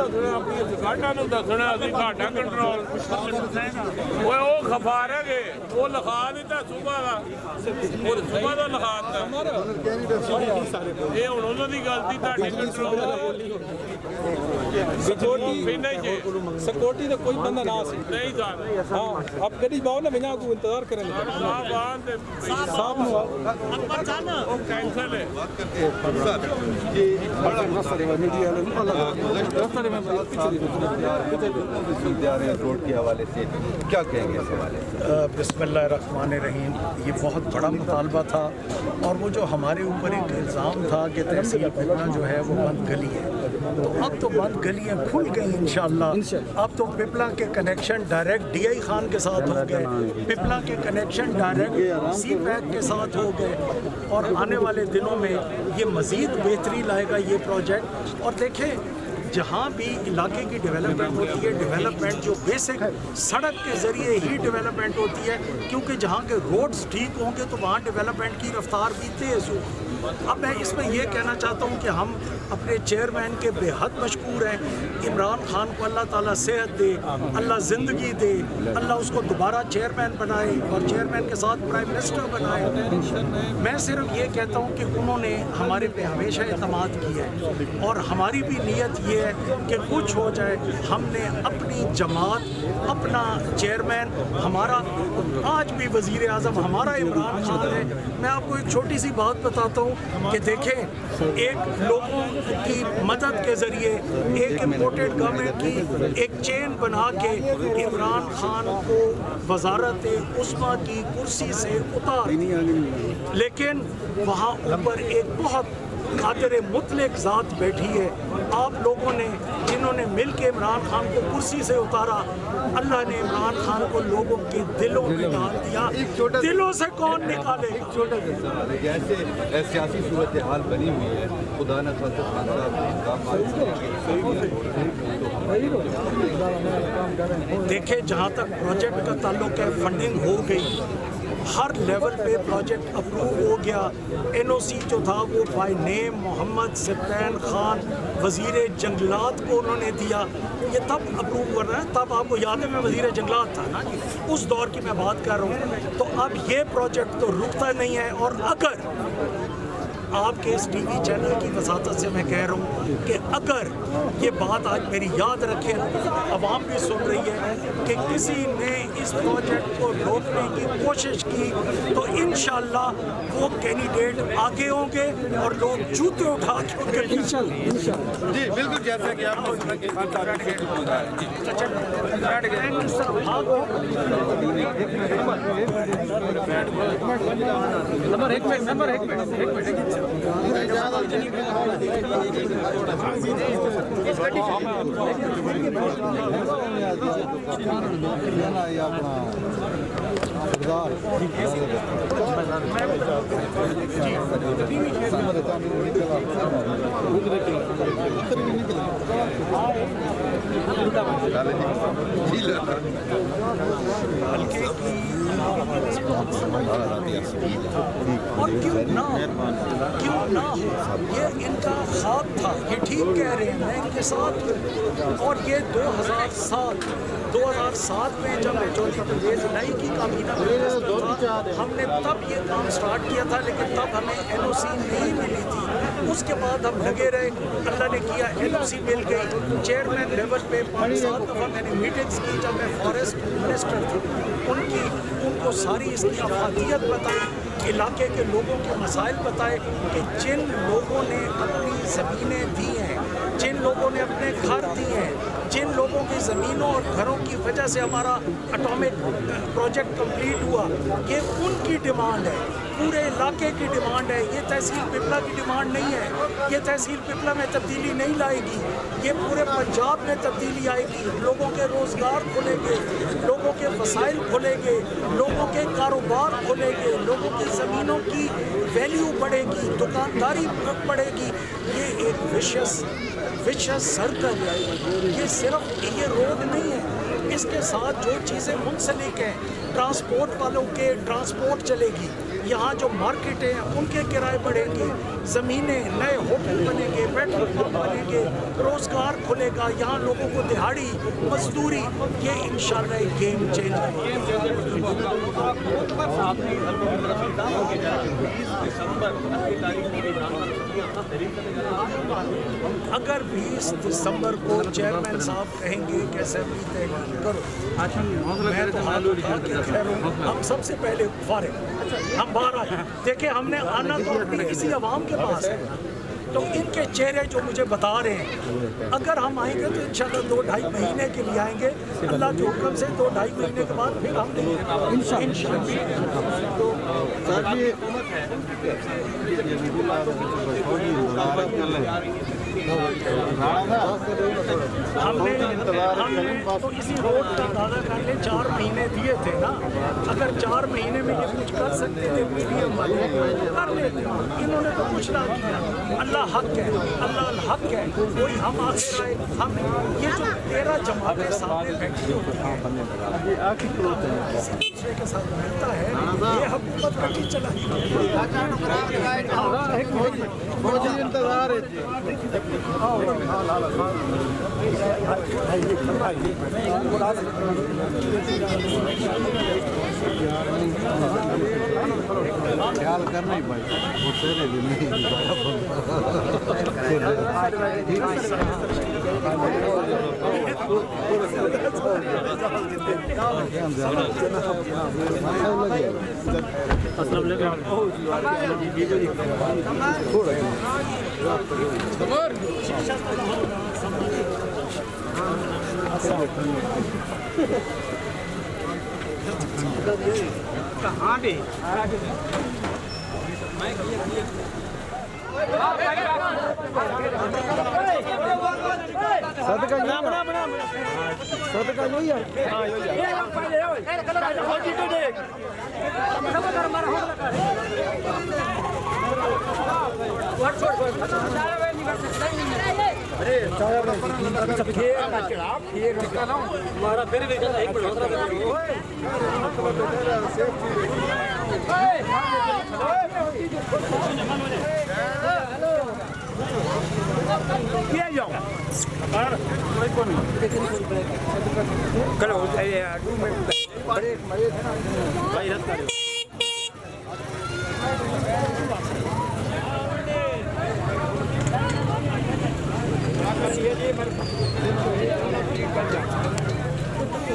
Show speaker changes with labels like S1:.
S1: दसना अपनी सरकारां नूं दसना असीं साडा कंट्रोल ओए ओ खफा रह गए वो लिखा दिता सूबा दा और सूबा दा लिखा दिता ये हुण उन्हां दी गलती तुहाडे कंट्रोल
S2: सिक्योरिटी का कोई बंदा ना सी
S1: नहीं था
S2: हाँ अब गड्डी बाओ ना बिना को इंतजार करें साहब
S1: कैंसल है
S3: रोड के हवाले से क्या कहेंगे इस हवाले से?
S4: बिस्मिल्लाहिर्रहमानिर्रहीम, ये बहुत बड़ा मुतालबा था और वो जो हमारे ऊपर एक इल्ज़ाम था कि तहसील पिपला जो है वो बंद गली है, तो अब तो बंद गलियाँ खुल गई इंशाअल्लाह। अब तो पिपला के कनेक्शन डायरेक्ट DI खान के साथ हो गए, पिपला के कनेक्शन डायरेक्ट CPAC के साथ हो गए और आने वाले दिनों में ये मज़ीद बेहतरी लाएगा ये प्रोजेक्ट। और देखें जहाँ भी इलाके की डेवलपमेंट होती है, डेवलपमेंट जो बेसिक सड़क के ज़रिए ही डेवलपमेंट होती है, क्योंकि जहाँ के रोड्स ठीक होंगे तो वहाँ डेवलपमेंट की रफ्तार भी तेज़ होगी। अब मैं इसमें ये कहना चाहता हूँ कि हम अपने चेयरमैन के बेहद मशकूर हैं। इमरान खान को अल्लाह ताला सेहत दे, अल्लाह ज़िंदगी दे, अल्लाह उसको दोबारा चेयरमैन बनाए और चेयरमैन के साथ प्राइम मिनिस्टर बनाए। मैं सिर्फ ये कहता हूँ कि उन्होंने हमारे पे हमेशा एतमाद किया है और हमारी भी नीयत ये है कि कुछ हो जाए। हमने अपनी जमात, अपना चेयरमैन, हमारा आज भी वज़ीर आज़म हमारा इमरान खान है। मैं आपको एक छोटी सी बात बताता हूँ कि देखें, एक लोगों की मदद के ज़रिए एक इम्पोर्टेड गवर्नमेंट की एक चेन बना के इमरान खान को वज़ारत उस्मा की कुर्सी से उतार, लेकिन वहाँ ऊपर एक बहुत कादिर मुतलक ज़ात बैठी है। आप लोगों ने जिन्होंने मिल के इमरान खान को कुर्सी से उतारा, अल्लाह ने इमरान खान को लोगों के दिलों में डाल दिया। दिलों से कौन निकाले?
S3: एक छोटा सा सवाल है, जैसे सियासी सूरत हाल बनी हुई है, खुदा न खास्ता खान साहब
S4: देखें, जहाँ तक प्रोजेक्ट का ताल्लुक है, फंडिंग हो गई, हर लेवल पे प्रोजेक्ट अप्रूव हो गया। NOC जो था वो बाय नेम मोहम्मद सब्तैन खान वज़ीर जंगलात को उन्होंने दिया। ये तब अप्रूव कर रहा है, तब आपको याद है मैं वज़ीर जंगलात था ना, उस दौर की मैं बात कर रहा हूँ। तो अब ये प्रोजेक्ट तो रुकता नहीं है। और अगर आपके इस TV चैनल की वसातत से मैं कह रहा हूँ कि अगर ये बात आज मेरी याद रखें, अवाम भी सुन रही है कि किसी ने इस प्रोजेक्ट को रोकने की कोशिश की, तो इंशाअल्लाह वो कैंडिडेट आगे होंगे और लोग जूते उठा के उनके
S3: जी बिल्कुल, जैसा कि आप
S4: और क्यों ना हो, ये इनका ख्वाब था, ये ठीक कह रहे हैं, मैं इनके साथ हूँ। और ये 2007 में जब चौथी परवेज़ इलाही की काबीना में हमने तब ये काम स्टार्ट किया था, लेकिन तब हमें NOC नहीं मिली थी। उसके बाद हम लगे रहे, अल्लाह ने किया NOC मिल गई। चेयरमैन लेवल पे 5-7 दफ़ा मैंने मीटिंग्स की जब मैं फॉरेस्ट मिनिस्टर था, उनको सारी इसकी अफादियत बताई, इलाके के लोगों के मसाइल बताए कि जिन लोगों ने अपनी ज़मीनें दी हैं, जिन लोगों ने अपने घर दिए हैं, जिन लोगों की ज़मीनों और घरों की वजह से हमारा एटॉमिक प्रोजेक्ट कंप्लीट हुआ, ये उनकी डिमांड है, पूरे इलाके की डिमांड है। ये तहसील पिपला की डिमांड नहीं है। ये तहसील पिपला में तब्दीली नहीं लाएगी, ये पूरे पंजाब में तब्दीली आएगी। लोगों के रोज़गार खुलेंगे, लोगों के वसाइल खुलेंगे, लोगों के कारोबार खुलेंगे, लोगों की ज़मीनों की वैल्यू बढ़ेगी, दुकानदारी बढ़ेगी। ये एक विशेष सर्कल है। ये सिर्फ ये रोड नहीं है, इसके साथ जो चीज़ें मुंसलिक हैं, ट्रांसपोर्ट वालों के ट्रांसपोर्ट चलेगी, यहाँ जो मार्केट हैं उनके किराए बढ़ेंगे, ज़मीनें, नए होटल बनेंगे, पेट्रोल पंप बनेंगे, रोज़गार खुलेगा, यहाँ लोगों को दिहाड़ी मजदूरी, ये इंशाल्लाह एक गेम चेंजर है। अगर 20 दिसंबर को चेयरमैन साहब कहेंगे कि असेंबली तहरीक करो, मैं तो हाथ उठा के खैर हूँ, हम सबसे पहले फारिग, हम बाहर आए। देखिए हमने आना तो अपनी इसी आवाम के पास है, तो इनके चेहरे जो मुझे बता रहे हैं, अगर हम आएंगे तो इंशाल्लाह 2-2.5 महीने के लिए आएंगे, अल्लाह के हुक्म से 2-2.5 महीने के बाद फिर हम हमने तो इसी रोड का दादा कर ले 4 महीने दिए थे ना, अगर 4 महीने में ये कुछ कर सकते थे मीडियम वाले कर लेते, इन्होंने तो कुछ ना किया। अल्लाह हक है, अल्लाह हक है, कोई हम आगे आए, हम ये जो 13 जमातें सामने बैठी होती हैं दूसरे के साथ मिलता है, ये हुकूमत कभी चला नहीं। इंतजार है
S3: ख्याल करना ही भाई वो तेरे लिए नहीं
S2: कहाँ भी सदका यही है। हमारा फिर भी एक करो